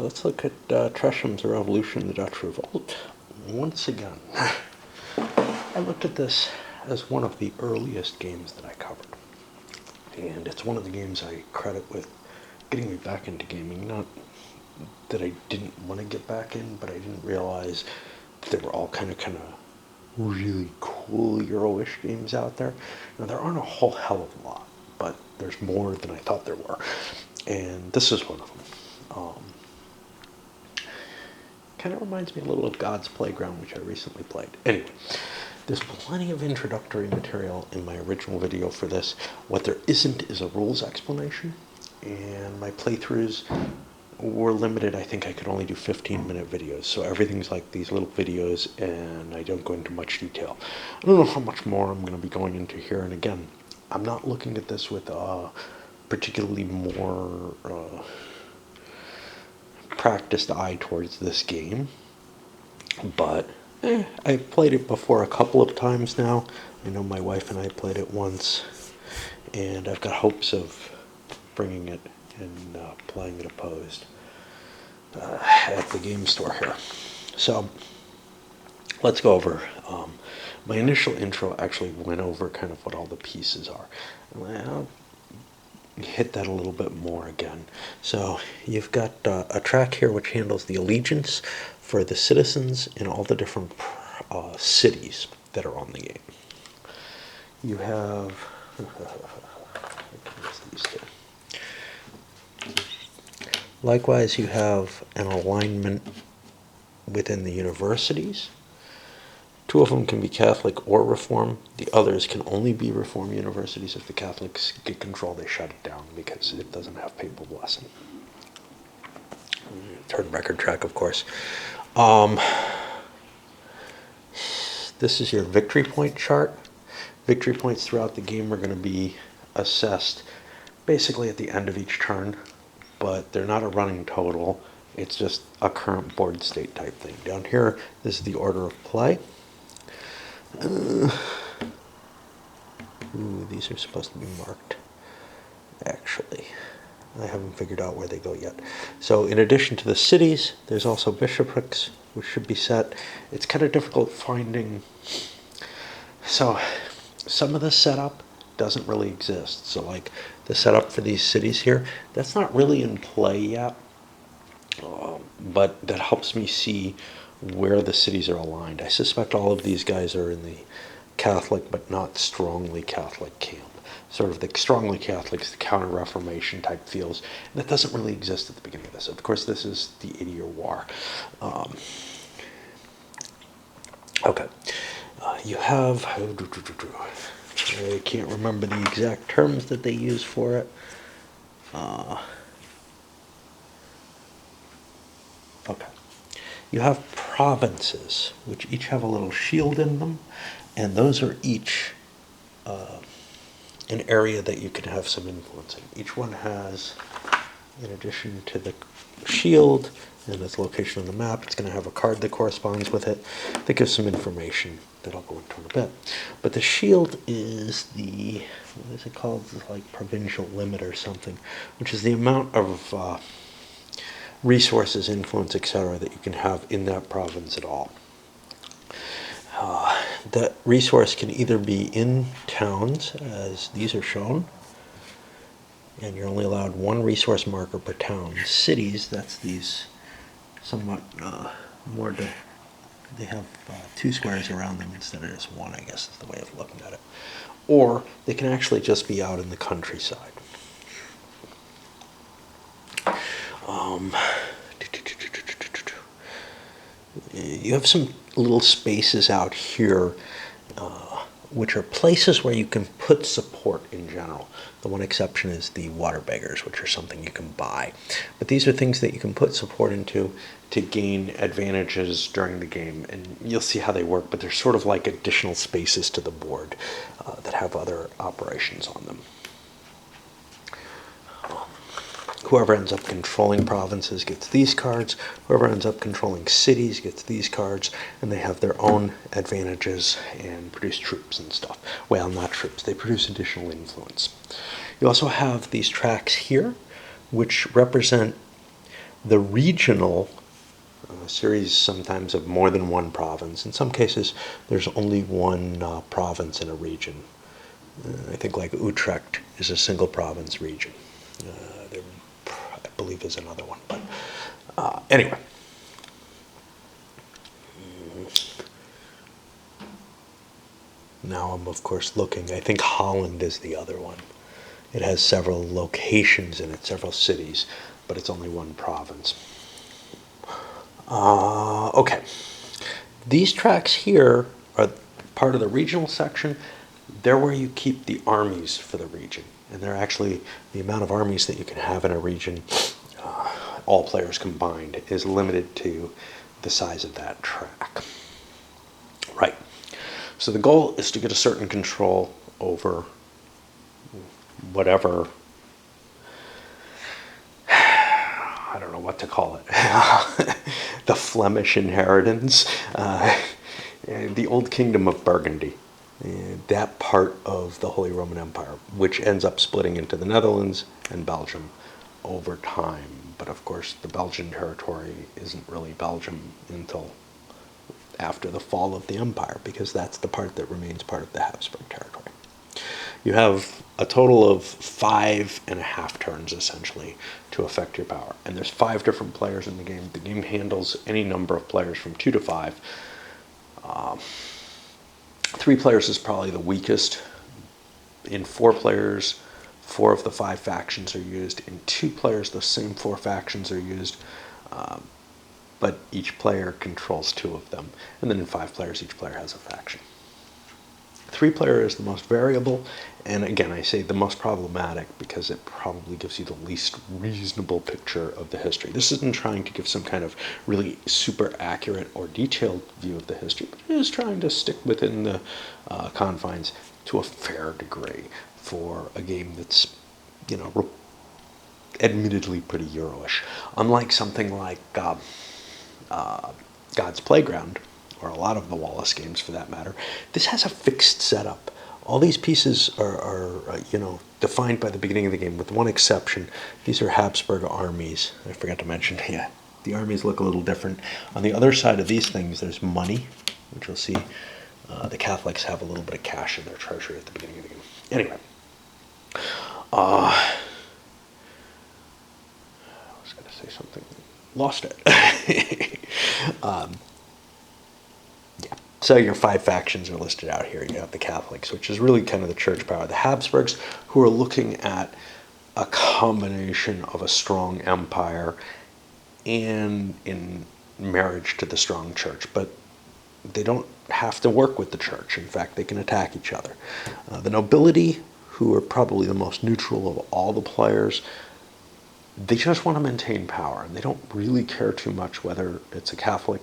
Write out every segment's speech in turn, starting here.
Let's look at Tresham's Revolution, the Dutch Revolt. Once again, I looked at this as one of the earliest games that I covered. And it's one of the games I credit with getting me back into gaming. Not that I didn't want to get back in, but I didn't realize that there were all kind of really cool Euro-ish games out there. Now, there aren't a whole hell of a lot, but there's more than I thought there were. And this is one of them. Kind of reminds me a little of God's Playground, which I recently played. Anyway, there's plenty of introductory material in my original video for this. What there isn't is a rules explanation, and my playthroughs were limited. I think I could only do 15-minute videos, so everything's like these little videos, and I don't go into much detail. I don't know how much more I'm going to be going into here, and again, I'm not looking at this with particularly more practiced eye towards this game, but I've played it before a couple of times now. I know my wife and I played it once, and I've got hopes of bringing it and playing it opposed at the game store here. So let's go over. My initial intro actually went over kind of what all the pieces are. I'll hit that a little bit more again. So you've got a track here which handles the allegiance for the citizens in all the different cities that are on the game. You have these two. Likewise, you have an alignment within the universities. Two of them can be Catholic or Reform. The others can only be Reform universities. If the Catholics get control, they shut it down because it doesn't have papal blessing. Third record track, of course. This is your victory point chart. Victory points throughout the game are going to be assessed basically at the end of each turn, but they're not a running total. It's just a current board state type thing. Down here, this is the order of play. These are supposed to be marked, actually. I haven't figured out where they go yet. So in addition to the cities, there's also bishoprics, which should be set. It's kind of difficult finding. So some of the setup doesn't really exist. So like the setup for these cities here, that's not really in play yet. But that helps me see where the cities are aligned. I suspect all of these guys are in the Catholic but not strongly Catholic camp. Sort of the strongly Catholics, the Counter-Reformation type feels. And that doesn't really exist at the beginning of this. Of course, this is the 80-year war. Okay. You have... I can't remember the exact terms that they use for it. Okay. You have provinces, which each have a little shield in them, and those are each an area that you can have some influence in. Each one has, in addition to the shield and its location on the map, it's going to have a card that corresponds with it that gives some information that I'll go into in a bit. But the shield is the, what is it called? It's like provincial limit or something, which is the amount of resources, influence, etc. that you can have in that province at all. That resource can either be in towns, as these are shown, and you're only allowed one resource marker per town. Cities, that's these somewhat more, they have two squares around them instead of just one, I guess is the way of looking at it. Or they can actually just be out in the countryside. You have some little spaces out here which are places where you can put support in general. The one exception is the water beggars, which are something you can buy. But these are things that you can put support into to gain advantages during the game, and you'll see how they work, but they're sort of like additional spaces to the board that have other operations on them. Whoever ends up controlling provinces gets these cards. Whoever ends up controlling cities gets these cards, and they have their own advantages and produce troops and stuff. Well, not troops. They produce additional influence. You also have these tracks here, which represent The regional series sometimes have more than one province. In some cases, there's only one province in a region. I think like Utrecht is a single province region. There, I believe, is another one. But anyway. Now I'm, of course, looking. I think Holland is the other one. It has several locations in it, several cities, but it's only one province. Okay. These tracks here are part of the regional section. They're where you keep the armies for the region. And they're actually the amount of armies that you can have in a region, all players combined, is limited to the size of that track. Right. So the goal is to get a certain control over whatever, I don't know what to call it, the Flemish inheritance, the Old Kingdom of Burgundy, that part of the Holy Roman Empire, which ends up splitting into the Netherlands and Belgium over time. But of course, the Belgian territory isn't really Belgium until after the fall of the empire, because that's the part that remains part of the Habsburg territory. You have a total of 5.5 turns, essentially, to affect your power. And there's 5 different players in the game. The game handles any number of players from 2 to 5. 3 players is probably the weakest. In 4 players, 4 of the 5 factions are used. In 2 players, the same 4 factions are used. But each player controls 2 of them. And then in 5 players, each player has a faction. 3 player is the most variable, and again, I say the most problematic because it probably gives you the least reasonable picture of the history. This isn't trying to give some kind of really super accurate or detailed view of the history, but it is trying to stick within the confines to a fair degree for a game that's, admittedly pretty Euro-ish. Unlike something like God's Playground, or a lot of the Wallace games for that matter, this has a fixed setup. All these pieces are defined by the beginning of the game, with one exception. These are Habsburg armies. I forgot to mention, the armies look a little different. On the other side of these things, there's money, which you'll see the Catholics have a little bit of cash in their treasury at the beginning of the game. Anyway, I was going to say something. Lost it. So your 5 factions are listed out here. You have the Catholics, which is really kind of the church power. The Habsburgs, who are looking at a combination of a strong empire and in marriage to the strong church. But they don't have to work with the church. In fact, they can attack each other. The nobility, who are probably the most neutral of all the players, they just want to maintain power. And they don't really care too much whether it's a Catholic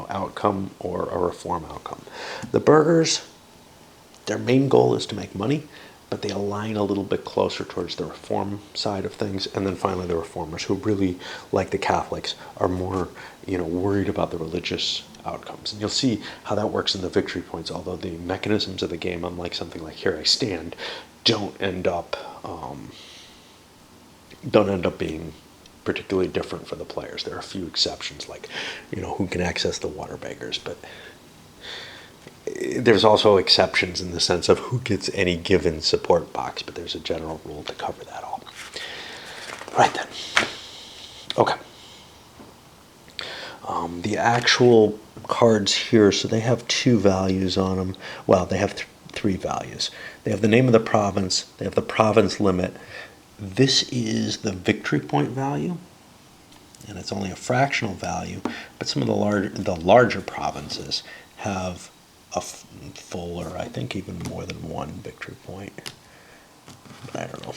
outcome or a reform outcome. The burghers, their main goal is to make money, but they align a little bit closer towards the reform side of things. And then finally the reformers, who really, like the Catholics, are more, worried about the religious outcomes. And you'll see how that works in the victory points, although the mechanisms of the game, unlike something like Here I Stand, don't end up being particularly different for the players. There are a few exceptions, like, who can access the water beggars, but there's also exceptions in the sense of who gets any given support box, but there's a general rule to cover that all. Right then. Okay. The actual cards here, so they have 2 values on them. Well, they have 3 values. They have the name of the province, they have the province limit. This is the victory point value, and it's only a fractional value, but some of the larger provinces have a full, or I think even more than 1 victory point. But I don't know.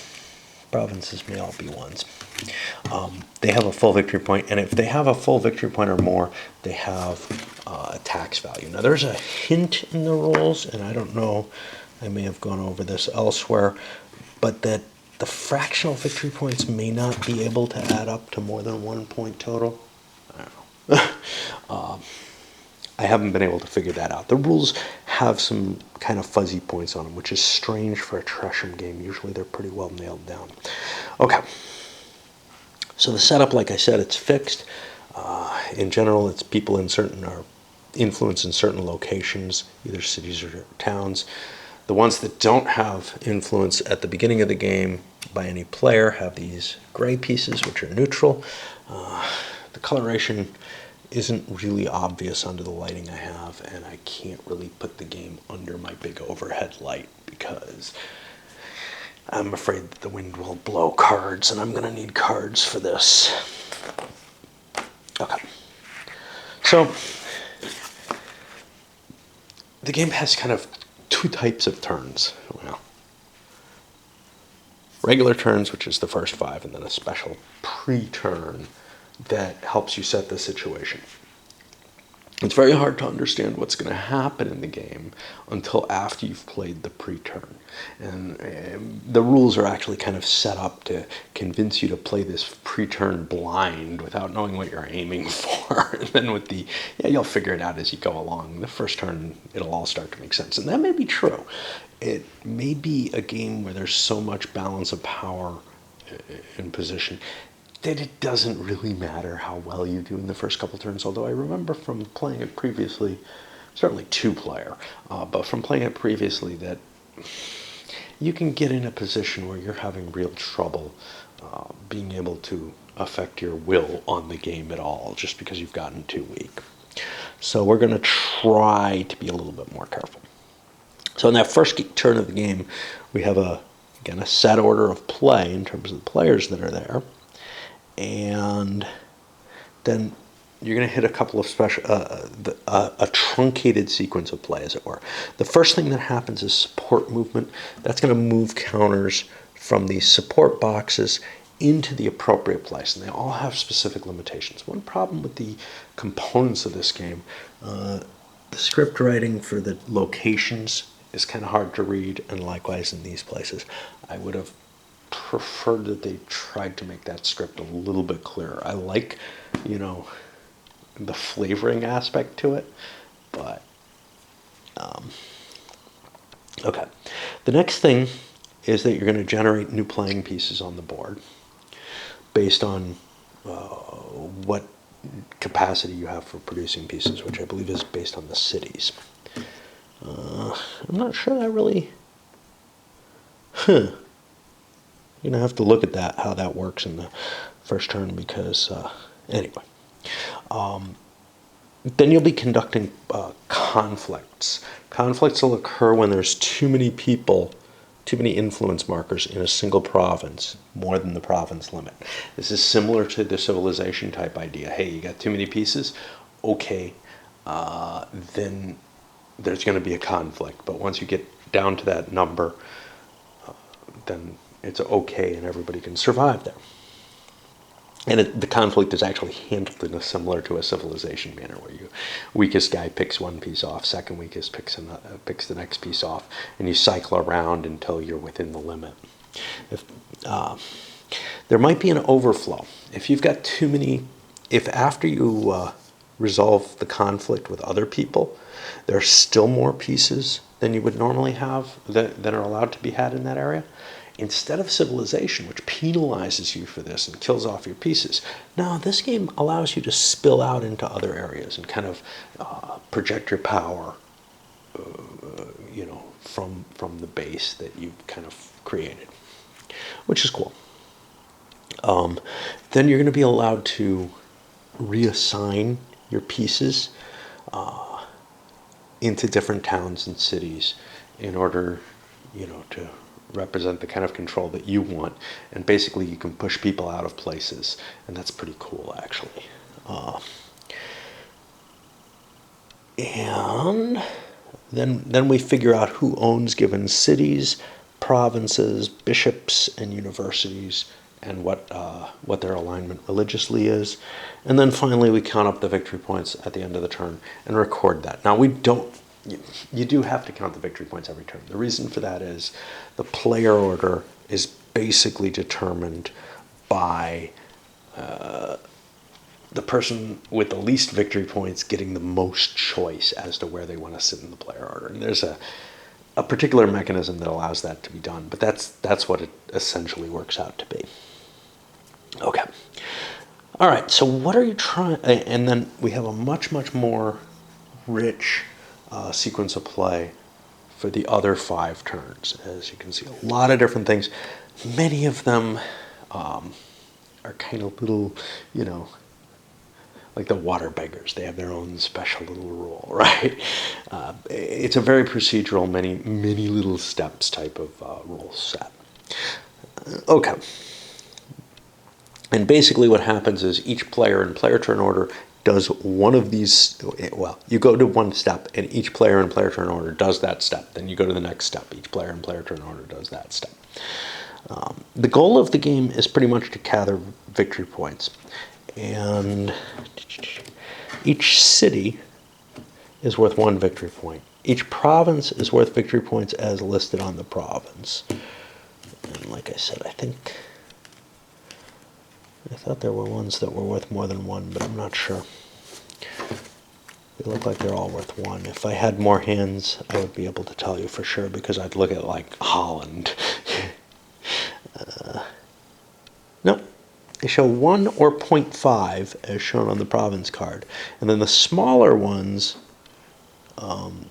Provinces may all be ones. They have a full victory point, and if they have a full victory point or more, they have a tax value. Now, there's a hint in the rules, and I don't know, I may have gone over this elsewhere, but that the fractional victory points may not be able to add up to more than 1 point total. I don't know. I haven't been able to figure that out. The rules have some kind of fuzzy points on them, which is strange for a Tresham game. Usually they're pretty well nailed down. Okay. So the setup, like I said, it's fixed. In general, it's people in certain or influence in certain locations, either cities or towns. The ones that don't have influence at the beginning of the game by any player have these gray pieces, which are neutral. The coloration isn't really obvious under the lighting I have, and I can't really put the game under my big overhead light because I'm afraid that the wind will blow cards, and I'm going to need cards for this. Okay. So, the game has kind of two types of turns. Well, regular turns, which is the first 5, and then a special pre-turn that helps you set the situation. It's very hard to understand what's going to happen in the game until after you've played the pre-turn. And the rules are actually kind of set up to convince you to play this pre-turn blind without knowing what you're aiming for. And then you'll figure it out as you go along. The first turn, it'll all start to make sense. And that may be true. It may be a game where there's so much balance of power in position that it doesn't really matter how well you do in the first couple turns, although I remember from playing it previously, certainly 2-player, but from playing it previously that you can get in a position where you're having real trouble being able to affect your will on the game at all, just because you've gotten too weak. So we're going to try to be a little bit more careful. So in that first turn of the game, we have a set order of play in terms of the players that are there. And then you're going to hit a couple of special, a truncated sequence of play, as it were. The first thing that happens is support movement. That's going to move counters from the support boxes into the appropriate place, and they all have specific limitations. One problem with the components of this game, the script writing for the locations is kind of hard to read, and likewise in these places. I would have preferred that they tried to make that script a little bit clearer. I like, the flavoring aspect to it, but okay. The next thing is that you're going to generate new playing pieces on the board based on what capacity you have for producing pieces, which I believe is based on the cities. I'm not sure that really... You're going to have to look at that, how that works in the first turn, because, anyway. Then you'll be conducting conflicts. Conflicts will occur when there's too many people, too many influence markers in a single province, more than the province limit. This is similar to the civilization type idea. Hey, you got too many pieces? Okay, then there's going to be a conflict. But once you get down to that number, then it's okay and everybody can survive there. And the conflict is actually handled in a similar to a civilization manner, where weakest guy picks one piece off, second weakest picks the next piece off, and you cycle around until you're within the limit. There might be an overflow. If you've got too many, if after you resolve the conflict with other people, there are still more pieces than you would normally have that are allowed to be had in that area, instead of civilization, which penalizes you for this and kills off your pieces, now this game allows you to spill out into other areas and kind of project your power, from the base that you've kind of created, which is cool. Then you're going to be allowed to reassign your pieces into different towns and cities in order, to represent the kind of control that you want. And basically you can push people out of places, and that's pretty cool, actually. And then we figure out who owns given cities, provinces, bishops, and universities, and what their alignment religiously is. And then finally we count up the victory points at the end of the turn and record that. Now you do have to count the victory points every turn. The reason for that is the player order is basically determined by the person with the least victory points getting the most choice as to where they want to sit in the player order. And there's a particular mechanism that allows that to be done, but that's what it essentially works out to be. Okay, All right, so what are you trying? And then we have a much, much more rich sequence of play for the other 5 turns. As you can see, a lot of different things. Many of them are kind of little, you know, like the water beggars. They have their own special little rule, right? It's a very procedural, many little steps type of rule set. Okay. And basically what happens is each player in player turn order does one of these. Well, you go to one step and each player in player turn order does that step. Then you go to the next step. Each player in player turn order does that step. The goal of the game is pretty much to gather victory points. And each city is worth 1 victory point. Each province is worth victory points as listed on the province. And like I said, I thought there were ones that were worth more than 1, but I'm not sure. They look like they're all worth 1. If I had more hands, I would be able to tell you for sure, because I'd look at like Holland. Nope. They show 1 or 0.5 as shown on the province card. And then the smaller ones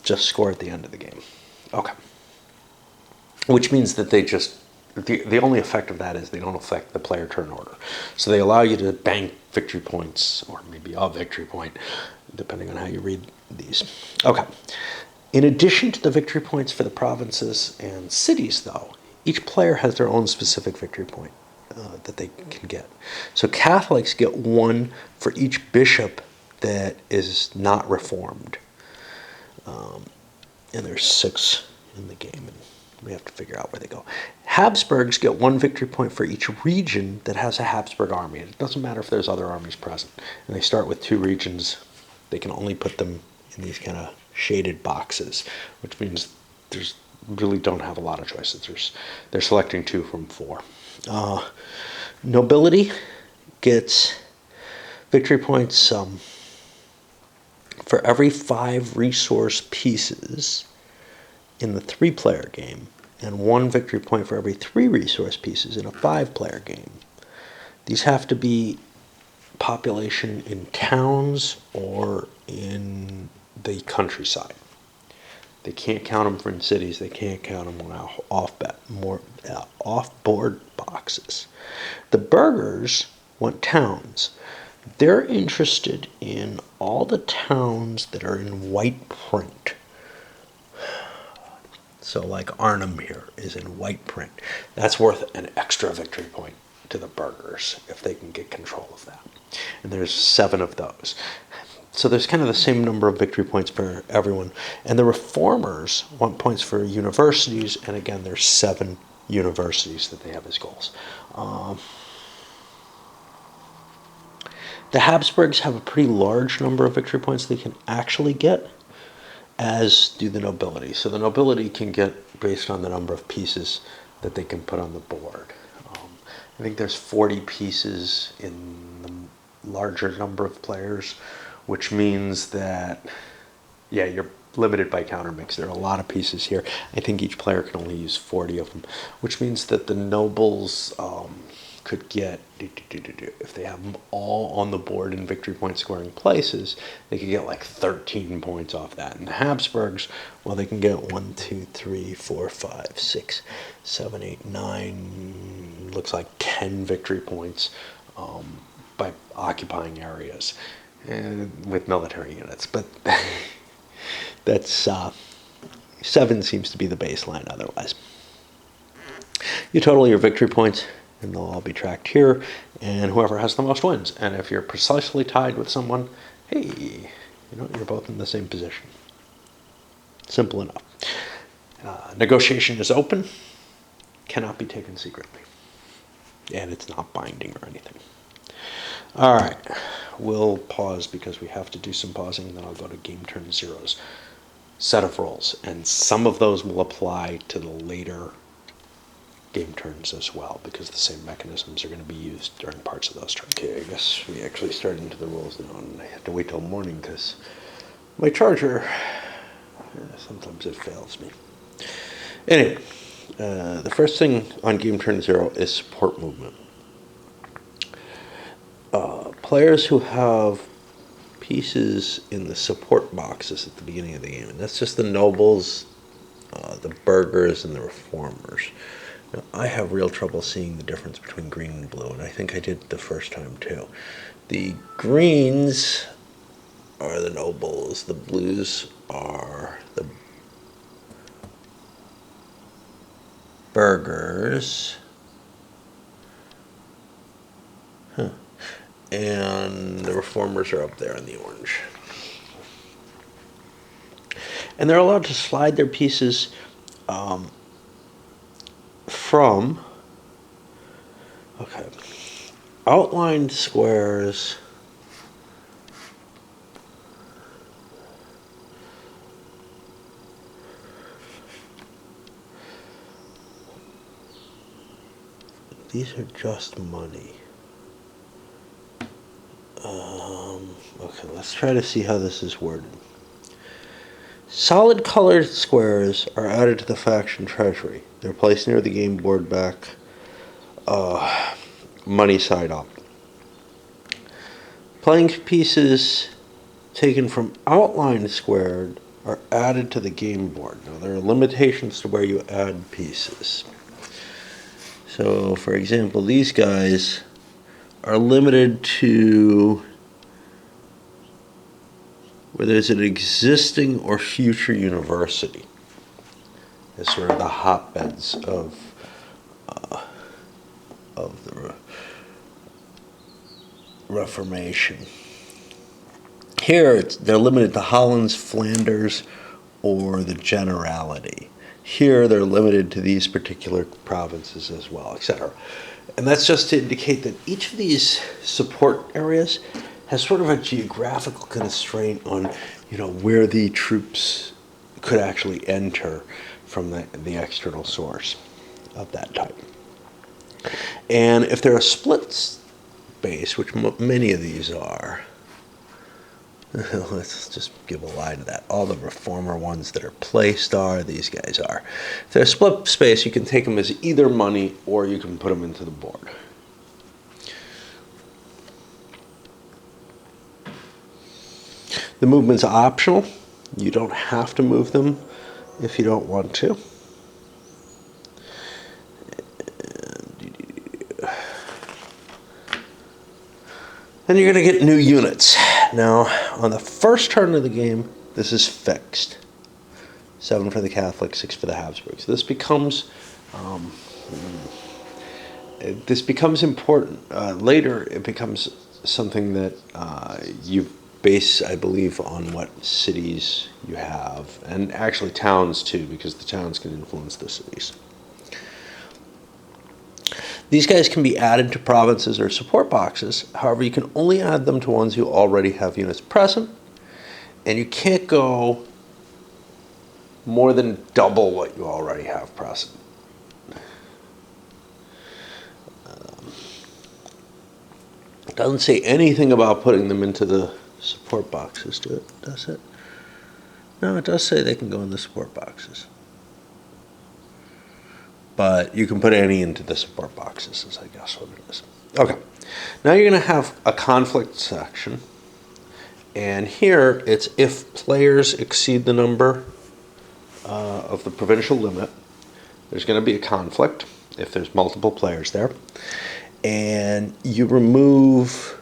just score at the end of the game. Okay. Which means that they just, the only effect of that is they don't affect the player turn order. So they allow you to bank victory points, or maybe a victory point, depending on how you read these. Okay. In addition to the victory points for the provinces and cities, though, each player has their own specific victory point that they can get. So Catholics get 1 for each bishop that is not reformed. And there's 6 in the game, and we have to figure out where they go. Habsburgs get 1 victory point for each region that has a Habsburg army. It doesn't matter if there's other armies present. And they start with 2 regions. They can only put them in these kind of shaded boxes, which means there's really don't have a lot of choices. They're selecting 2 from 4. Nobility gets victory points for every 5 resource pieces in the 3-player game, and 1 victory point for every 3 resource pieces in a 5-player game. These have to be population in towns or in the countryside. They can't count them for in cities. They can't count them on off-board boxes. The burghers want towns. They're interested in all the towns that are in white print. So like Arnhem here is in white print. That's worth an extra victory point to the burghers if they can get control of that. And there's 7 of those. So there's kind of the same number of victory points for everyone. And the reformers want points for universities, and again, there's 7 universities that they have as goals. The Habsburgs have a pretty large number of victory points they can actually get, as do the nobility. So the nobility can get based on the number of pieces that they can put on the board. I think there's 40 pieces in the larger number of players, which means that, yeah, you're limited by countermix. There are a lot of pieces here. I think each player can only use 40 of them, which means that the nobles could get, if they have them all on the board in victory point scoring places, they could get like 13 points off that. And the Habsburgs, well, they can get 1, 2, 3, 4, 5, 6, 7, 8, 9, looks like 10 victory points by occupying areas and with military units. But that's 7 seems to be the baseline otherwise. You total your victory points, and they'll all be tracked here, and whoever has the most wins. And if you're precisely tied with someone, hey, you're both in the same position. Simple enough. Negotiation is open, cannot be taken secretly, and it's not binding or anything. All right, we'll pause because we have to do some pausing, and then I'll go to game turn 0's set of rules, and some of those will apply to the later game turns as well, because the same mechanisms are going to be used during parts of those turns. Okay, I guess we actually started into the rules now, and I have to wait till morning because my charger, sometimes it fails me. Anyway, the first thing on game turn 0 is support movement. players who have pieces in the support boxes at the beginning of the game, and that's just the nobles, the burghers, and the reformers. Now, I have real trouble seeing the difference between green and blue, and I think I did the first time too. The greens are the nobles, the blues are the burghers, and the reformers are up there in the orange. And they're allowed to slide their pieces from outlined squares these are just money. Okay, let's try to see how this is worded. Solid colored squares are added to the faction treasury. They're placed near the game board back, money side up. Playing pieces taken from outlined squared are added to the game board. Now, there are limitations to where you add pieces. So, for example, these guys are limited to where there's an existing or future university as sort of the hotbeds of the Reformation. Here, they're limited to Hollands, Flanders, or the Generality. Here, they're limited to these particular provinces as well, etc. And that's just to indicate that each of these support areas has sort of a geographical constraint on, where the troops could actually enter from the external source of that type. And if they're a split space, which many of these are, let's just give a line to that. All the reformer ones that are placed are, these guys are. If they're a split space, you can take them as either money or you can put them into the board. The movement's optional. You don't have to move them if you don't want to. Then you're going to get new units. Now, on the first turn of the game, this is fixed. 7 for the Catholics, 6 for the Habsburgs. This becomes important. Later, it becomes something that you base, I believe, on what cities you have, and actually towns too, because the towns can influence the cities. These guys can be added to provinces or support boxes. However, you can only add them to ones you already have units present, and you can't go more than double what you already have present. It doesn't say anything about putting them into the support boxes, does it? No, it does say they can go in the support boxes. But you can put any into the support boxes, is I guess what it is. Okay, now you're going to have a conflict section. And here it's if players exceed the number of the provincial limit, there's going to be a conflict if there's multiple players there. And you remove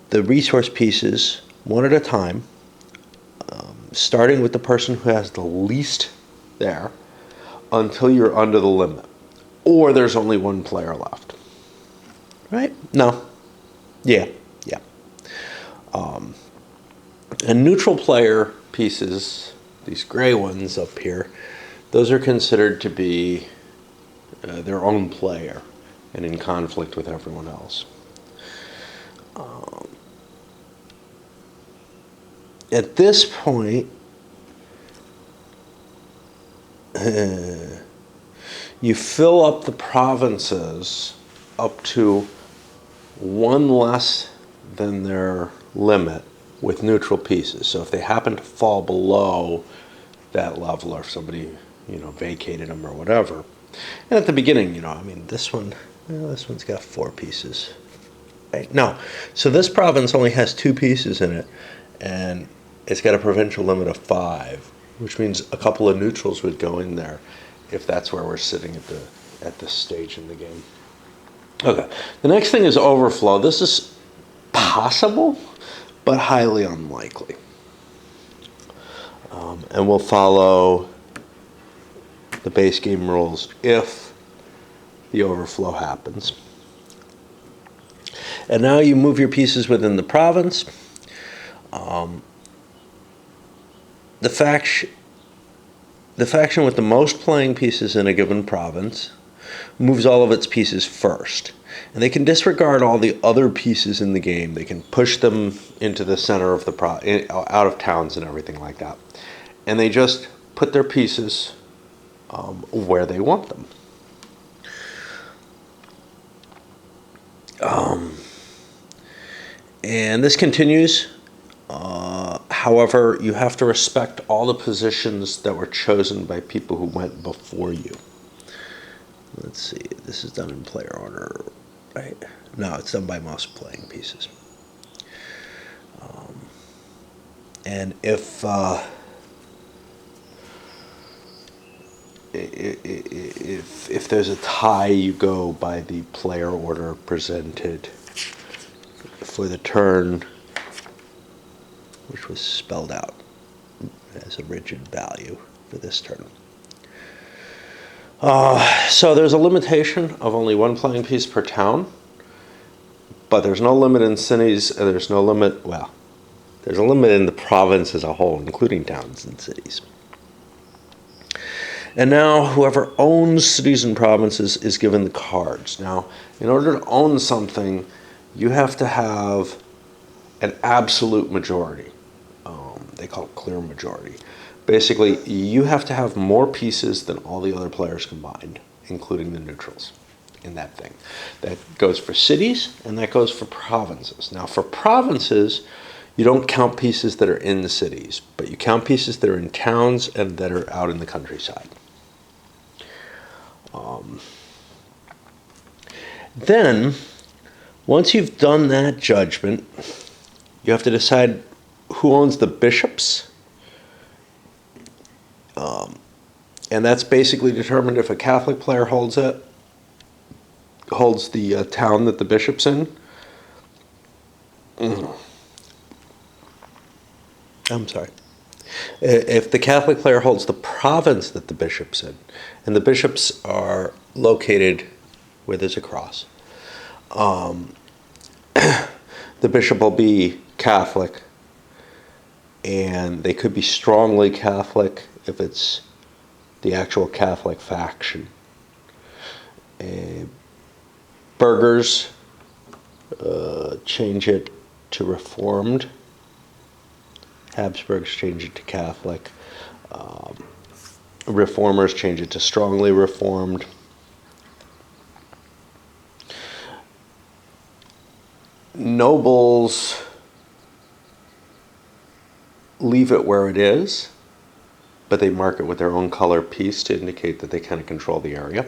the resource pieces one at a time, starting with the person who has the least there until you're under the limit, or there's only one player left. Right? No. Yeah. And neutral player pieces, these gray ones up here, those are considered to be their own player and in conflict with everyone else. At this point, you fill up the provinces up to one less than their limit with neutral pieces. So if they happen to fall below that level, or if somebody, vacated them or whatever. And at the beginning, this one, Well, this one's got 4 pieces. Right? No, so this province only has 2 pieces in it, and it's got a provincial limit of 5, which means a couple of neutrals would go in there if that's where we're sitting at this stage in the game. Okay, the next thing is overflow. This is possible, but highly unlikely. And we'll follow the base game rules if the overflow happens. And now you move your pieces within the province. The faction with the most playing pieces in a given province moves all of its pieces first. And they can disregard all the other pieces in the game. They can push them into the center of the out of towns and everything like that. And they just put their pieces where they want them. And this continues. However, you have to respect all the positions that were chosen by people who went before you. Let's see. This is done in player order, right? No, it's done by most playing pieces. And if there's a tie, you go by the player order presented for the turn, which was spelled out as a rigid value for this turn. So there's a limitation of only 1 playing piece per town, but there's no limit in cities, and there's no limit, well, there's a limit in the province as a whole, including towns and cities. And now whoever owns cities and provinces is given the cards. Now, in order to own something, you have to have an absolute majority. They call it clear majority. Basically, you have to have more pieces than all the other players combined, including the neutrals in that thing. That goes for cities, and that goes for provinces. Now, for provinces, you don't count pieces that are in the cities, but you count pieces that are in towns and that are out in the countryside. Then, once you've done that judgment, you have to decide who owns the bishops. And that's basically determined if a Catholic player holds the town that the bishop's in. I'm sorry. If the Catholic player holds the province that the bishop's in, and the bishops are located where there's a cross, the bishop will be Catholic, and they could be strongly Catholic if it's the actual Catholic faction. Burghers change it to Reformed. Habsburgs change it to Catholic. Reformers change it to strongly Reformed. Nobles leave it where it is, but they mark it with their own color piece to indicate that they kind of control the area.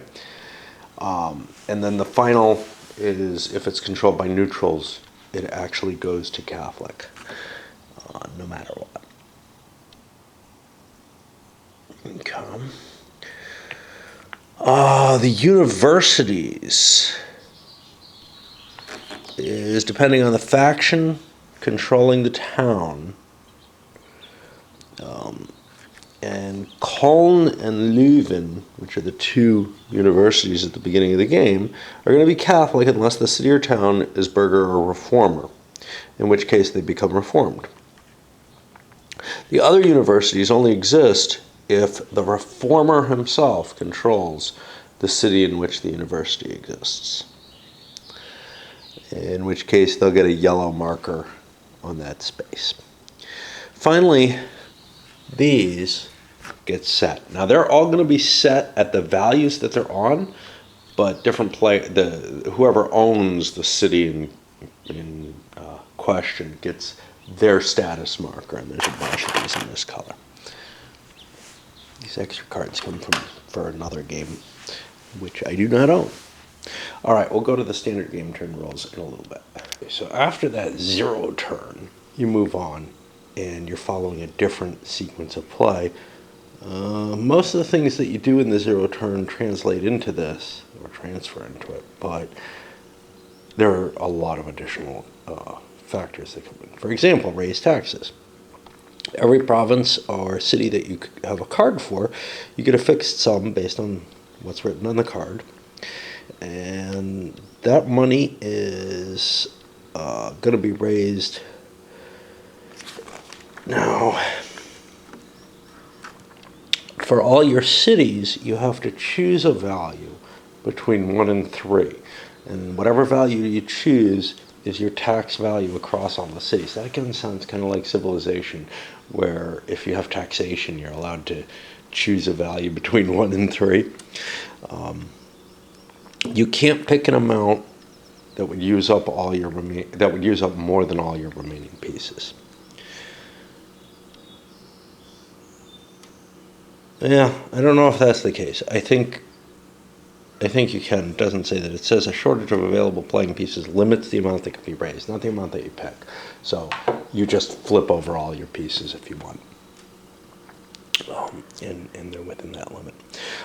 And then the final is, if it's controlled by neutrals, it actually goes to Catholic, no matter what. Okay. The universities is depending on the faction controlling the town. And Cologne and Leuven, which are the 2 universities at the beginning of the game, are going to be Catholic unless the city or town is burgher or reformer, in which case they become reformed. The other universities only exist if the reformer himself controls the city in which the university exists, in which case they'll get a yellow marker on that space. Finally, these get set. Now they're all going to be set at the values that they're on, but whoever owns the city in question gets their status marker, and there's a bunch of these in this color. These extra cards come for another game, which I do not own. All right, we'll go to the standard game turn rules in a little bit. So after that 0 turn, you move on, and you're following a different sequence of play. Most of the things that you do in the 0 turn translate into this, or transfer into it, but there are a lot of additional factors that come in. For example, raise taxes. Every province or city that you have a card for, you get a fixed sum based on what's written on the card. And that money is going to be raised. Now, for all your cities, you have to choose a value between 1 and 3. And whatever value you choose is your tax value across all the cities. That again sounds kind of like civilization, where if you have taxation, you're allowed to choose a value between 1 and 3. You can't pick an amount that would use up more than all your remaining pieces. Yeah, I don't know if that's the case. I think you can. It doesn't say that. It says a shortage of available playing pieces limits the amount that can be raised, not the amount that you pick. So you just flip over all your pieces if you want. And they're within that limit.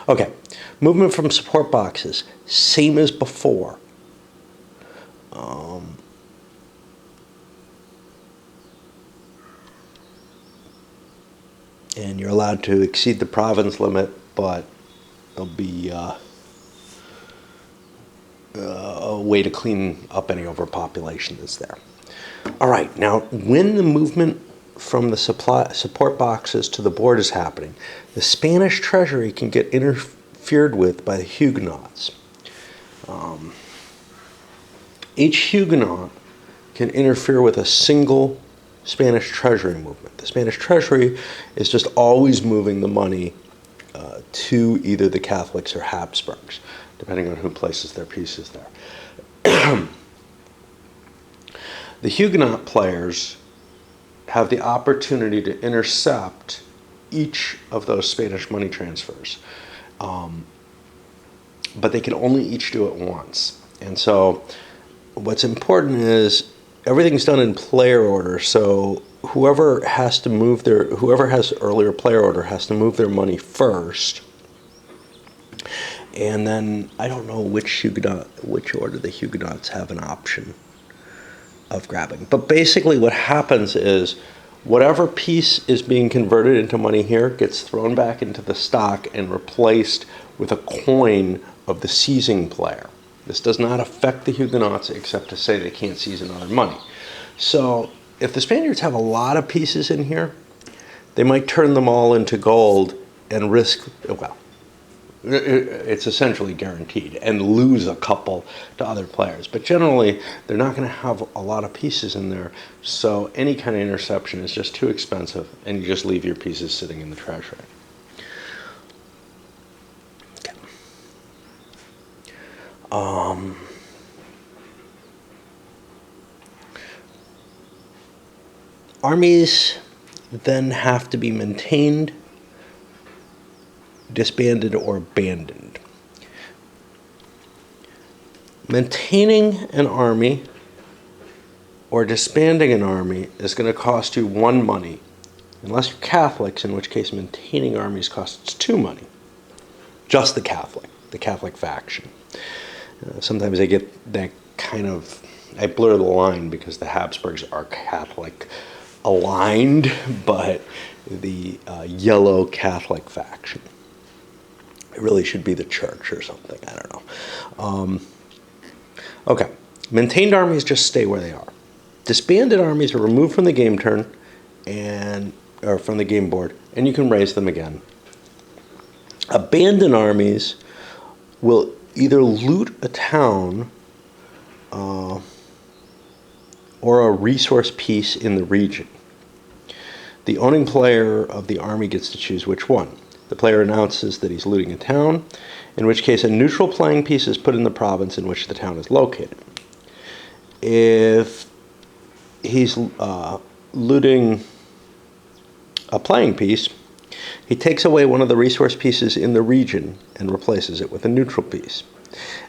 Okay, movement from support boxes, same as before. And you're allowed to exceed the province limit, but there'll be a way to clean up any overpopulation that's there. All right, now when the movement from the support boxes to the board is happening, the Spanish treasury can get interfered with by the Huguenots. Each Huguenot can interfere with a single Spanish treasury movement. The Spanish treasury is just always moving the money to either the Catholics or Habsburgs, depending on who places their pieces there. The Huguenot players have the opportunity to intercept each of those Spanish money transfers, but they can only each do it once. And so what's important is everything's done in player order, so whoever has earlier player order has to move their money first. And then I don't know which order the Huguenots have an option of grabbing. But basically what happens is whatever piece is being converted into money here gets thrown back into the stock and replaced with a coin of the seizing player. This does not affect the Huguenots except to say they can't seize another money. So if the Spaniards have a lot of pieces in here, they might turn them all into gold and risk, well, it's essentially guaranteed, and lose a couple to other players. But generally, they're not going to have a lot of pieces in there, so any kind of interception is just too expensive, and you just leave your pieces sitting in the treasury. Armies then have to be maintained, disbanded, or abandoned. Maintaining an army or disbanding an army is going to cost you 1 money, unless you're Catholics, in which case maintaining armies costs 2 money. Just the Catholic faction. Sometimes I get that kind of, I blur the line because the Habsburgs are Catholic aligned, but the yellow Catholic faction. It really should be the church or something. I don't know. Okay. Maintained armies just stay where they are. Disbanded armies are removed from the game turn or from the game board, and you can raise them again. Abandoned armies will either loot a town or a resource piece in the region. The owning player of the army gets to choose which one. The player announces that he's looting a town, in which case a neutral playing piece is put in the province in which the town is located. If he's looting a playing piece, he takes away one of the resource pieces in the region and replaces it with a neutral piece.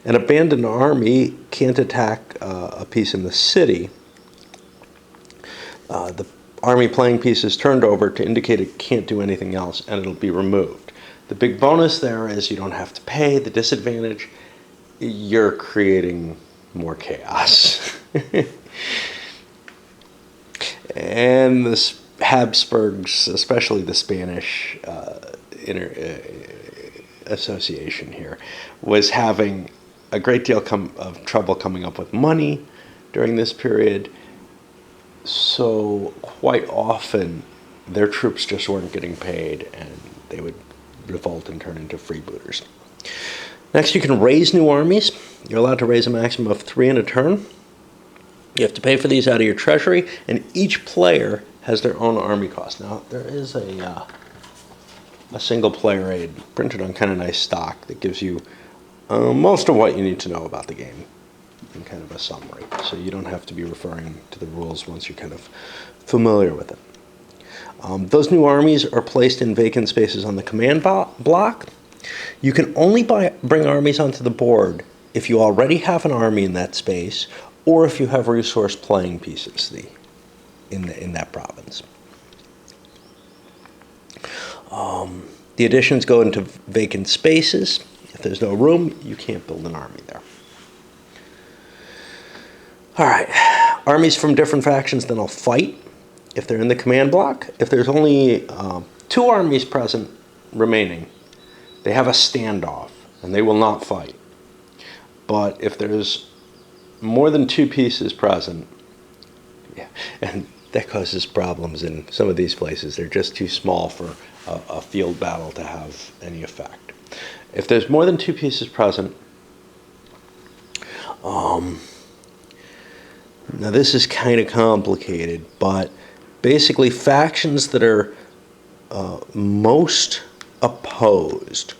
An abandoned army can't attack a piece in the city. The army playing piece is turned over to indicate it can't do anything else, and it'll be removed. The big bonus there is you don't have to pay. The disadvantage, you're creating more chaos. And the Habsburgs, especially the Spanish association here, was having a great deal of trouble coming up with money during this period. So quite often, their troops just weren't getting paid, and they would revolt and turn into freebooters. Next, you can raise new armies. You're allowed to raise a maximum of 3 in a turn. You have to pay for these out of your treasury, and each player has their own army cost. Now, there is a single player aid printed on kind of nice stock that gives you most of what you need to know about the game in kind of a summary. So you don't have to be referring to the rules once you're kind of familiar with it. Those new armies are placed in vacant spaces on the command block. You can only bring armies onto the board if you already have an army in that space, or if you have resource playing pieces in that province. The additions go into vacant spaces. If there's no room, you can't build an army there. All right, armies from different factions then will fight if they're in the command block. If there's only 2 armies present remaining, they have a standoff, and they will not fight. But if there's more than 2 pieces present, and that causes problems in some of these places. They're just too small for a field battle to have any effect. If there's more than 2 pieces present, now this is kind of complicated, but basically factions that are most opposed,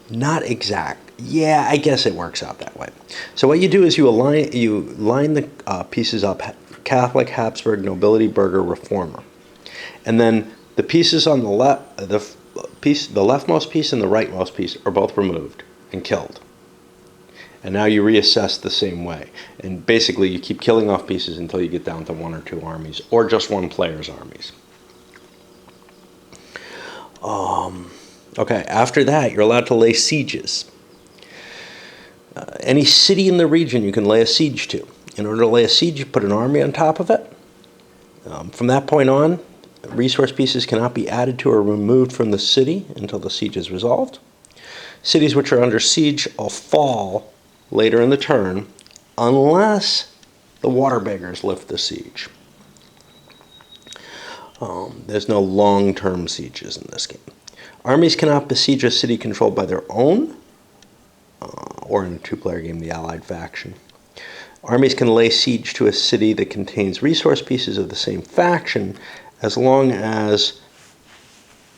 not exact. Yeah, I guess it works out that way. So what you do is you line the pieces up: Catholic, Habsburg, nobility, burgher, reformer, and then the pieces on the left, the leftmost piece and the rightmost piece are both removed and killed. And now you reassess the same way, and basically you keep killing off pieces until you get down to 1 or 2 armies, or just one player's armies. Okay, after that, you're allowed to lay sieges. Any city in the region you can lay a siege to. In order to lay a siege, you put an army on top of it. From that point on, resource pieces cannot be added to or removed from the city until the siege is resolved. Cities which are under siege will fall later in the turn unless the water beggars lift the siege. There's no long-term sieges in this game. Armies cannot besiege a city controlled by their own, or in a 2-player game, the allied faction. Armies can lay siege to a city that contains resource pieces of the same faction as long as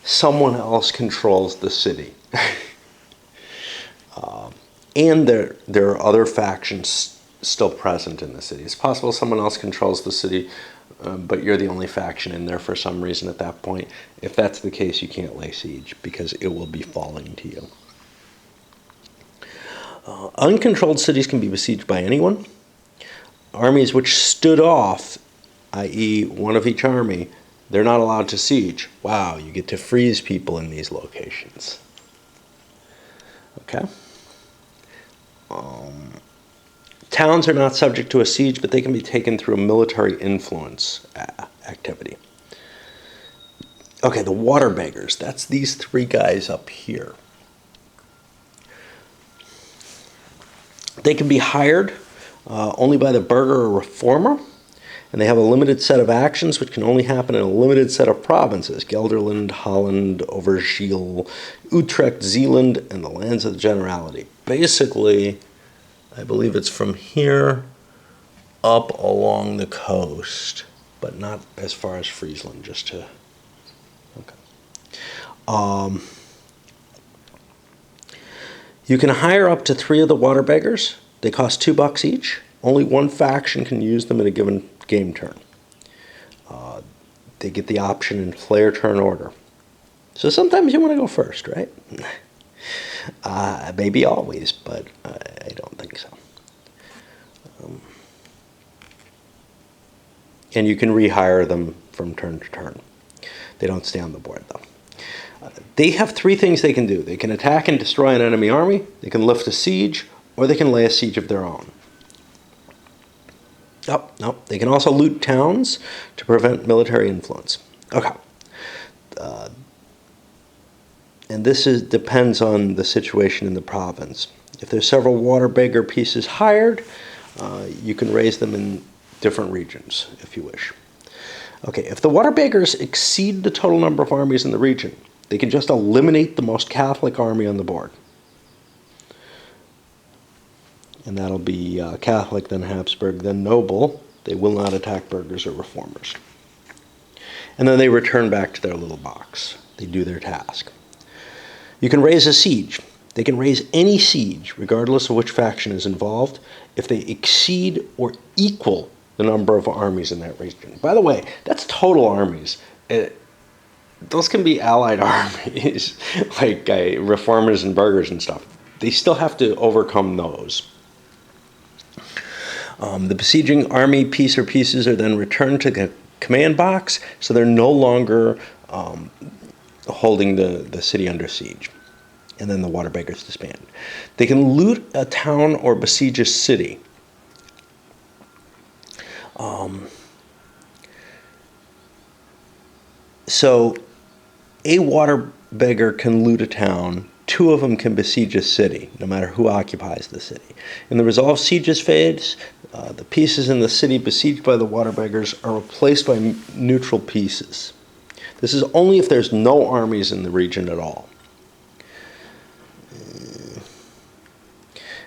someone else controls the city. And there are other factions still present in the city. It's possible someone else controls the city, but you're the only faction in there for some reason at that point. If that's the case, you can't lay siege because it will be falling to you. Uncontrolled cities can be besieged by anyone. Armies which stood off, i.e. one of each army, they're not allowed to siege. Wow, you get to freeze people in these locations. Okay. Towns are not subject to a siege, but they can be taken through a military influence activity. Okay, the water beggars. That's these 3 guys up here. They can be hired only by the burgher or reformer, and they have a limited set of actions which can only happen in a limited set of provinces: Gelderland, Holland, Overijssel, Utrecht, Zeeland, and the lands of the Generality. Basically, I believe it's from here up along the coast, but not as far as Friesland, just to... Okay. You can hire up to 3 of the water beggars. They cost $2 each. Only one faction can use them in a given game turn. They get the option in player turn order. So sometimes you want to go first, right? Maybe always, but I don't think so. And you can rehire them from turn to turn. They don't stay on the board, though. They have three things they can do. They can attack and destroy an enemy army, they can lift a siege, or they can lay a siege of their own. Oh, no. They can also loot towns to prevent military influence. Okay. And this depends on the situation in the province. If there's several water beggar pieces hired, you can raise them in different regions if you wish. Okay, if the water beggars exceed the total number of armies in the region, they can just eliminate the most Catholic army on the board. And that'll be Catholic, then Habsburg, then noble. They will not attack burghers or reformers. And then they return back to their little box. They do their task. You can raise a siege. They can raise any siege, regardless of which faction is involved, if they exceed or equal the number of armies in that region. By the way, that's total armies. Those can be allied armies, like reformers and burghers and stuff. They still have to overcome those. The besieging army piece or pieces are then returned to the command box, so they're no longer holding the city under siege. And then the water beggars disband. They can loot a town or besiege a city. So a water beggar can loot a town. Two of them can besiege a city, no matter who occupies the city. In the resolve sieges phase, the pieces in the city besieged by the water beggars are replaced by neutral pieces. This is only if there's no armies in the region at all.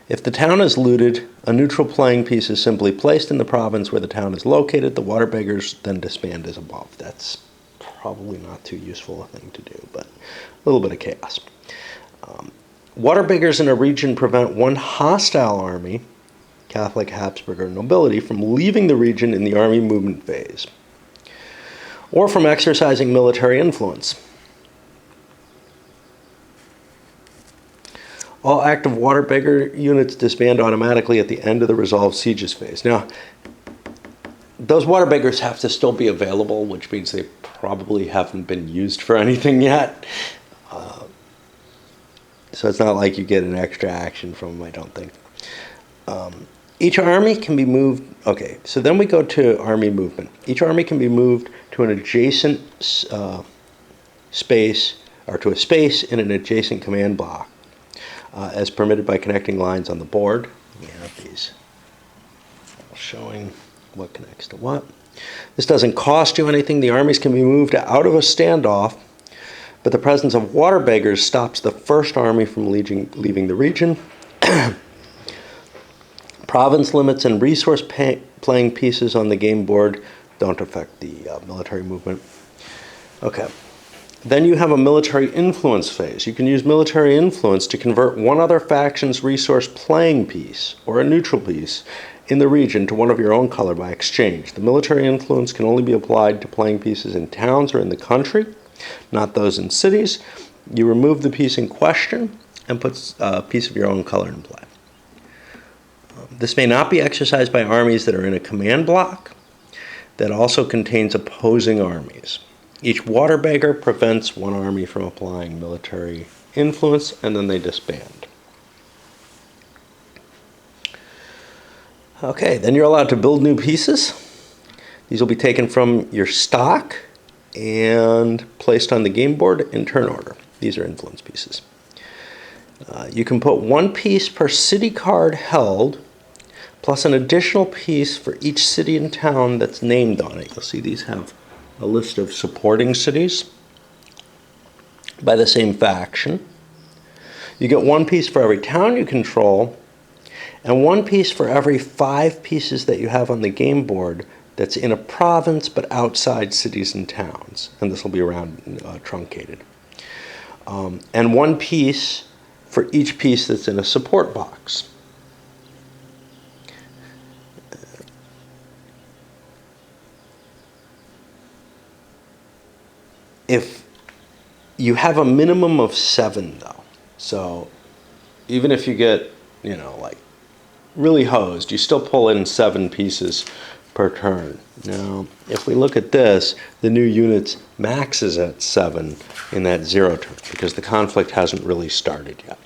If the town is looted, a neutral playing piece is simply placed in the province where the town is located. The water beggars then disband as above. That's probably not too useful a thing to do, but a little bit of chaos. Water beggars in a region prevent one hostile army, Catholic, Habsburg, or nobility, from leaving the region in the army movement phase, or from exercising military influence. All active water beggar units disband automatically at the end of the resolve sieges phase. Now, those water beggars have to still be available, which means they probably haven't been used for anything yet. So it's not like you get an extra action from them, I don't think. Each army can be moved. Okay, so then we go to army movement. Each army can be moved to an adjacent space, or to a space in an adjacent command block, as permitted by connecting lines on the board. We have these showing what connects to what. This doesn't cost you anything. The armies can be moved out of a standoff, but the presence of water beggars stops the first army from leaving the region. Province limits and resource playing pieces on the game board don't affect the military movement. Okay. Then you have a military influence phase. You can use military influence to convert one other faction's resource playing piece, or a neutral piece, in the region to one of your own color by exchange. The military influence can only be applied to playing pieces in towns or in the country, not those in cities. You remove the piece in question and put a piece of your own color in play. This may not be exercised by armies that are in a command block that also contains opposing armies. Each water beggar prevents one army from applying military influence, and then they disband. Okay, then you're allowed to build new pieces. These will be taken from your stock and placed on the game board in turn order. These are influence pieces. You can put one piece per city card held, plus an additional piece for each city and town that's named on it. You'll see these have a list of supporting cities by the same faction. You get one piece for every town you control, and one piece for every 5 pieces that you have on the game board that's in a province but outside cities and towns. And this will be around truncated. And one piece for each piece that's in a support box. If you have a minimum of 7, though, so even if you get, like really hosed, you still pull in 7 pieces per turn. Now, if we look at this, the new unit's max is at 7 in that 0 turn because the conflict hasn't really started yet.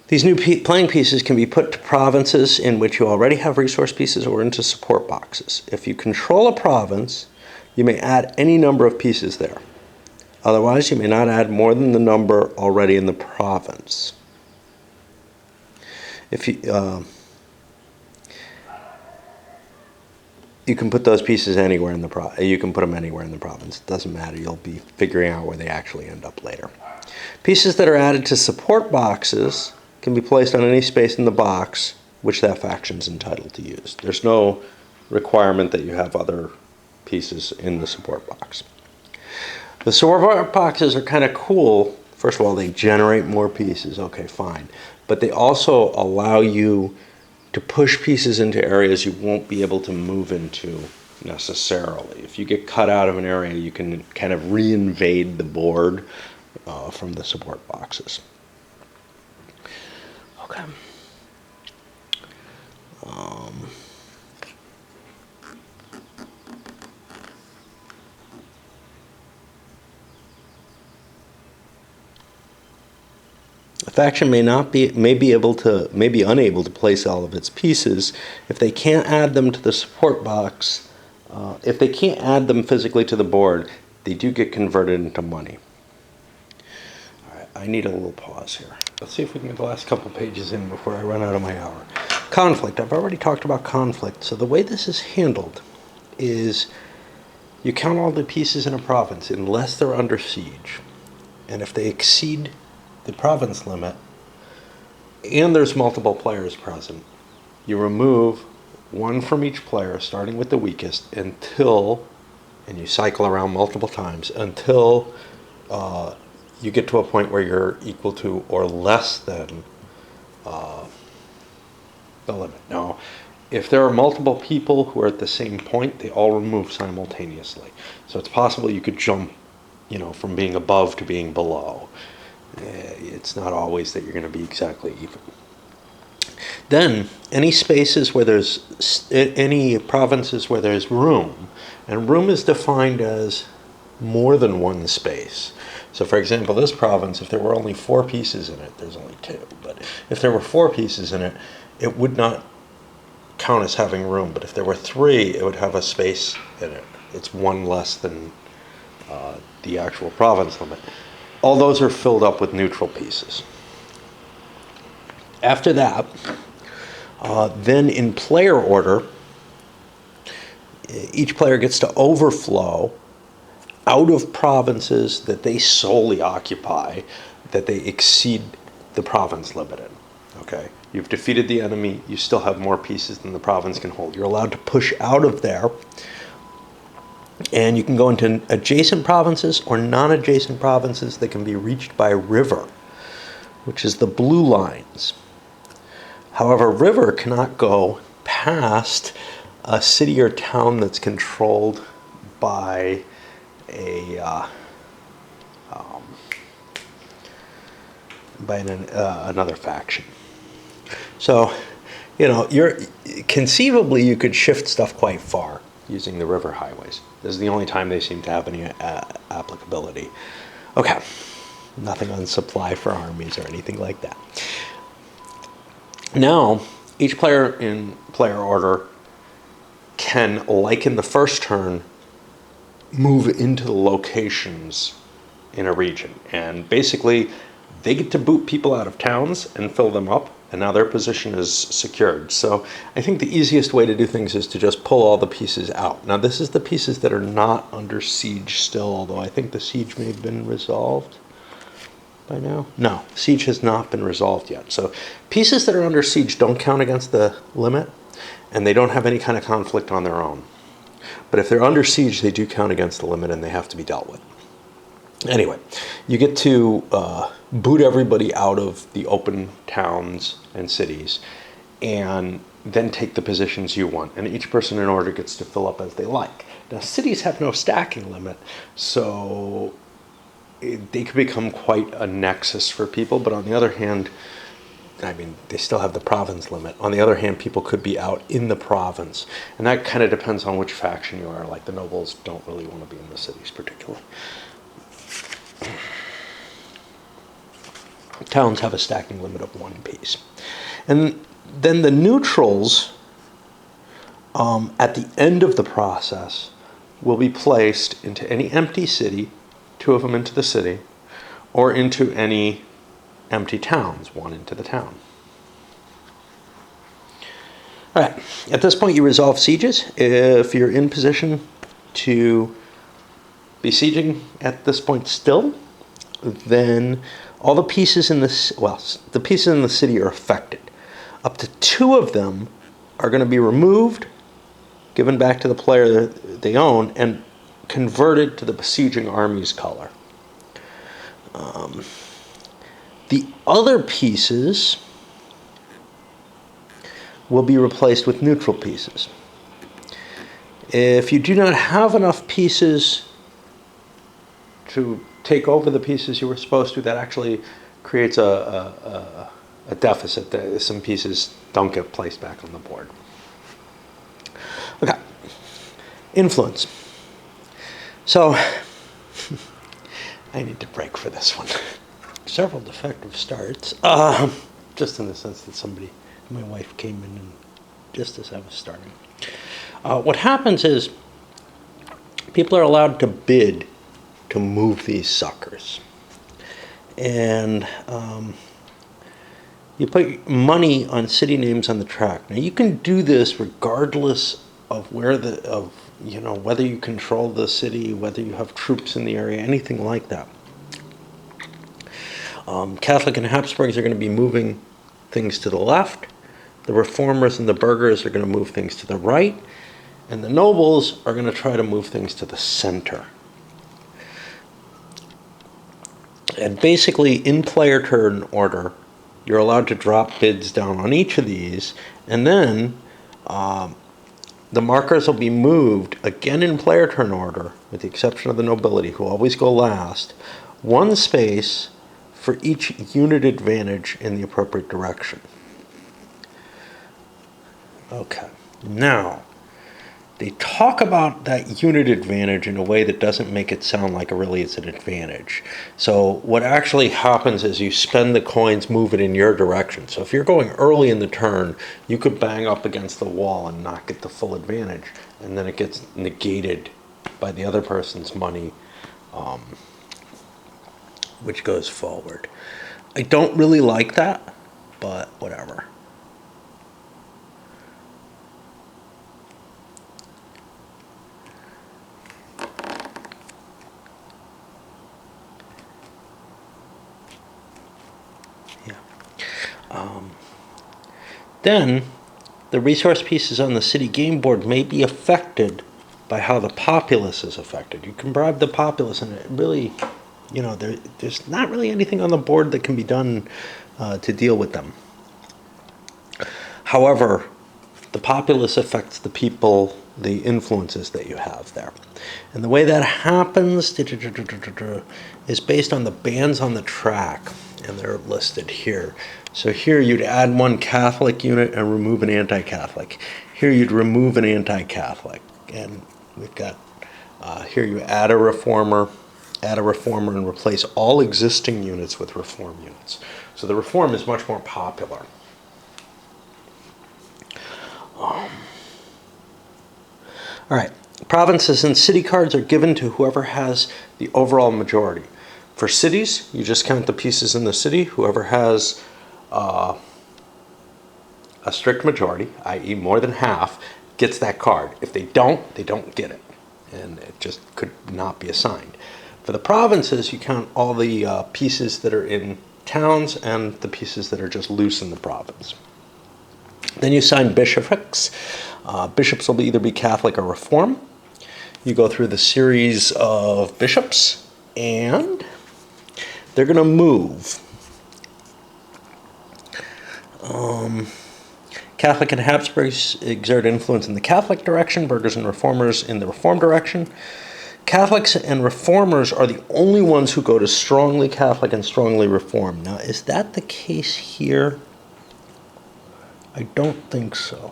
These new playing pieces can be put to provinces in which you already have resource pieces or into support boxes. If you control a province, you may add any number of pieces there. Otherwise, you may not add more than the number already in the province. If you can put those pieces anywhere in the you can put them anywhere in the province. It doesn't matter. You'll be figuring out where they actually end up later. Pieces that are added to support boxes can be placed on any space in the box which that faction's entitled to use. There's no requirement that you have other pieces in the support box. The support boxes are kind of cool. First of all, they generate more pieces. Okay, fine. But they also allow you to push pieces into areas you won't be able to move into necessarily. If you get cut out of an area, you can kind of re-invade the board from the support boxes. Okay. A faction may be unable to place all of its pieces if they can't add them to the support box. If they can't add them physically to the board, they do get converted into money. All right, I need a little pause here. Let's see if we can get the last couple pages in before I run out of my hour. Conflict. I've already talked about conflict. So the way this is handled is you count all the pieces in a province unless they're under siege. And if they exceed the province limit and there's multiple players present, you remove 1 from each player, starting with the weakest, and you cycle around multiple times until you get to a point where you're equal to or less than the limit. Now, if there are multiple people who are at the same point, they all remove simultaneously. So it's possible you could jump, from being above to being below. It's not always that you're going to be exactly even. Then, any provinces where there's room, and room is defined as more than one space. So, for example, this province, if there were only 4 pieces in it, there's only 2, but if there were 4 pieces in it, it would not count as having room. But if there were 3, it would have a space in it. It's 1 less than the actual province limit. All those are filled up with neutral pieces. After that, then in player order, each player gets to overflow out of provinces that they solely occupy, that they exceed the province limit in. Okay? You've defeated the enemy, you still have more pieces than the province can hold. You're allowed to push out of there, and you can go into adjacent provinces or non-adjacent provinces that can be reached by river, which is the blue lines. However, river cannot go past a city or town that's controlled by another faction. So, conceivably you could shift stuff quite far using the river highways. This is the only time they seem to have any applicability. Okay, nothing on supply for armies or anything like that. Now, each player in player order can, like in the first turn, move into the locations in a region. And basically, they get to boot people out of towns and fill them up, and now their position is secured. So I think the easiest way to do things is to just pull all the pieces out. Now, this is the pieces that are not under siege still, although I think the siege may have been resolved by now. No, siege has not been resolved yet. So pieces that are under siege don't count against the limit, and they don't have any kind of conflict on their own. But if they're under siege, they do count against the limit, and they have to be dealt with. Anyway, you get to boot everybody out of the open towns and cities, and then take the positions you want. And each person in order gets to fill up as they like. Now, cities have no stacking limit, so they could become quite a nexus for people. But on the other hand, I mean, they still have the province limit. On the other hand, people could be out in the province. And that kind of depends on which faction you are. Like, the nobles don't really want to be in the cities particularly. Towns have a stacking limit of 1 piece. And then the neutrals, at the end of the process, will be placed into any empty city, 2 of them into the city, or into any empty towns, 1 into the town. All right, at this point you resolve sieges. If you're in position to be sieging at this point still, then all the pieces in this, well, the pieces in the city are affected. Up to 2 of them are going to be removed, given back to the player they own, and converted to the besieging army's color. The other pieces will be replaced with neutral pieces. If you do not have enough pieces to take over the pieces you were supposed to, that actually creates a deficit. Some pieces don't get placed back on the board. Okay, influence. So, I need to break for this one. Several defective starts, just in the sense that my wife came in and just as I was starting. What happens is people are allowed to bid to move these suckers. And you put money on city names on the track. Now you can do this regardless of whether you control the city, whether you have troops in the area, anything like that. Catholic and Habsburgs are going to be moving things to the left. The Reformers and the Burghers are going to move things to the right. And the nobles are going to try to move things to the center. And basically, in player turn order, you're allowed to drop bids down on each of these. And then the markers will be moved, again in player turn order, with the exception of the nobility, who always go last, 1 space for each unit advantage in the appropriate direction. Okay, now, they talk about that unit advantage in a way that doesn't make it sound like it's an advantage. So what actually happens is you spend the coins, move it in your direction. So if you're going early in the turn, you could bang up against the wall and not get the full advantage, and then it gets negated by the other person's money, which goes forward. I don't really like that, but whatever. Then, the resource pieces on the city game board may be affected by how the populace is affected. You can bribe the populace, and it really, there's not really anything on the board that can be done to deal with them. However, the populace affects the people, the influences that you have there. And the way that happens is based on the bands on the track, and they're listed here. So here you'd add 1 Catholic unit and remove an anti-Catholic. Here you'd remove an anti-Catholic. And we've got, here you add a reformer and replace all existing units with reform units. So the reform is much more popular. All right, provinces and city cards are given to whoever has the overall majority. For cities, you just count the pieces in the city. Whoever has a strict majority, i.e. more than half, gets that card. If they don't get it. And it just could not be assigned. For the provinces, you count all the pieces that are in towns and the pieces that are just loose in the province. Then you assign bishoprics. Bishops will either be Catholic or Reform. You go through the series of bishops, And they're going to move. Catholic and Habsburgs exert influence in the Catholic direction, Burghers and Reformers in the Reform direction. Catholics and Reformers are the only ones who go to strongly Catholic and strongly Reform. Now, is that the case here? I don't think so.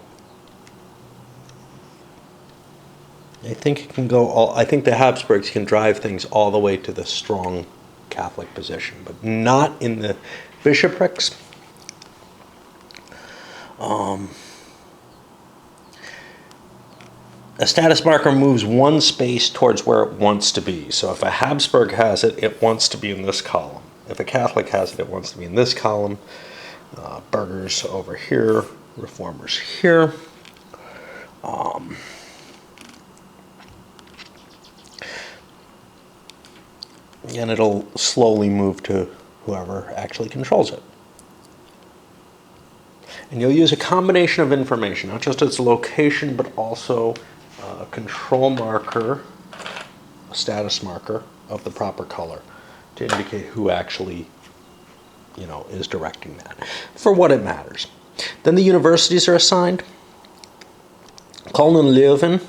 I think it can go all. I think the Habsburgs can drive things all the way to the strong Catholic position, but not in the bishoprics. A status marker moves one space towards where it wants to be. So if a Habsburg has it, it wants to be in this column. If a Catholic has it, it wants to be in this column. Burghers over here, Reformers here. And it'll slowly move to whoever actually controls it. And you'll use a combination of information, not just its location, but also a control marker, a status marker of the proper color to indicate who actually, is directing that, for what it matters. Then the universities are assigned. Cologne and Leuven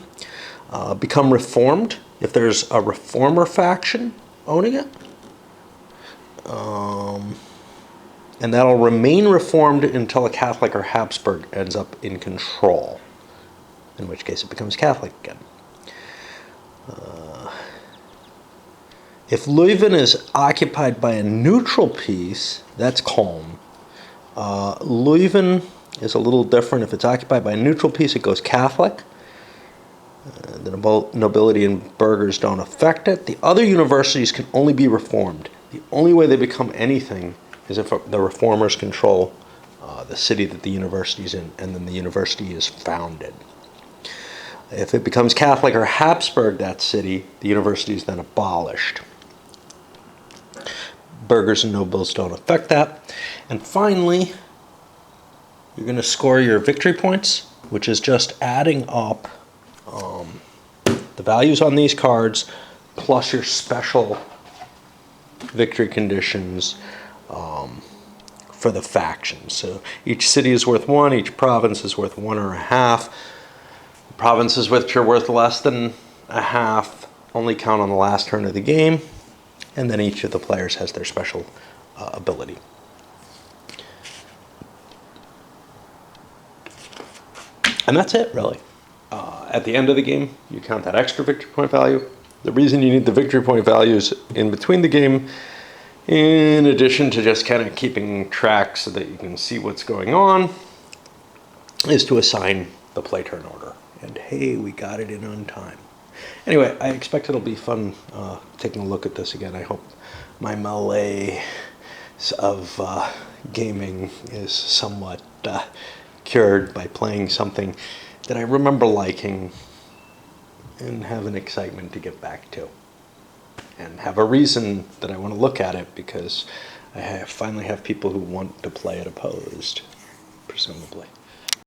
become reformed if there's a reformer faction owning it. And that'll remain reformed until a Catholic or Habsburg ends up in control, in which case it becomes Catholic again. If Leuven is occupied by a neutral piece, that's Culm. Leuven is a little different. If it's occupied by a neutral piece, it goes Catholic. The nobility and burghers don't affect it. The other universities can only be reformed. The only way they become anything is if the reformers control the city that the university is in, and then the university is founded. If it becomes Catholic or Habsburg, that city, the university is then abolished. Burghers and nobles don't affect that. And finally, you're going to score your victory points, which is just adding up the values on these cards plus your special victory conditions for the factions. So each city is worth 1, each province is worth 1.5. Provinces which are worth less than 1/2 only count on the last turn of the game, and then each of the players has their special ability. And that's it, really. At the end of the game, you count that extra victory point value. The reason you need the victory point values in between the game, in addition to just kind of keeping track so that you can see what's going on, is to assign the play turn order. And hey, we got it in on time. Anyway, I expect it'll be fun taking a look at this again. I hope my malaise of gaming is somewhat cured by playing something that I remember liking and have an excitement to get back to. And have a reason that I want to look at it, because I finally have people who want to play it opposed, presumably.